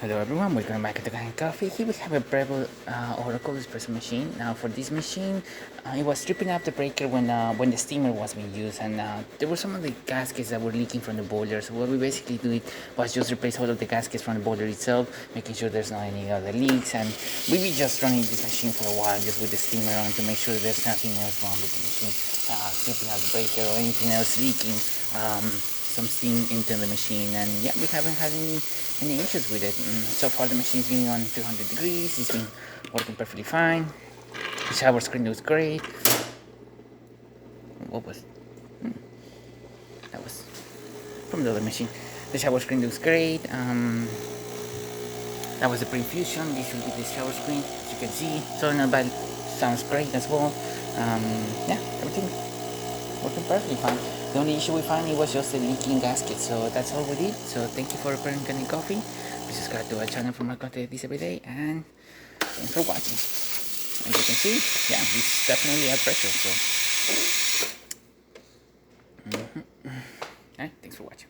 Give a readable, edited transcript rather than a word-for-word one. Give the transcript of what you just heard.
Hello everyone, welcome back to Kanen Coffee. Here we have a Breville Oracle Espresso machine. Now for this machine, it was stripping out the breaker when the steamer was being used, and there were some of the gaskets that were leaking from the boiler. So what we basically did was just replace all of the gaskets from the boiler itself, making sure there's not any other leaks, and we were just running this machine for a while just with the steamer on to make sure there's nothing else wrong with the machine, stripping out the breaker or anything else leaking. Some steam into the machine, and yeah, we haven't had any issues with it. So far the machine's been on 200 degrees. It's been working perfectly fine. The shower screen looks great. What was that? Was from the other machine. The shower screen looks great. That was the pre-infusion. This will be the shower screen, as you can see. So not bad. Sounds great as well. Yeah, everything working perfectly fine. The only issue we found was just the leaking gasket, so that's all we did. So thank you for preparing Kanen Coffee. Please subscribe to our channel for more content this every day, and thanks for watching. As you can see, yeah, this definitely has pressure. So, Alright, thanks for watching.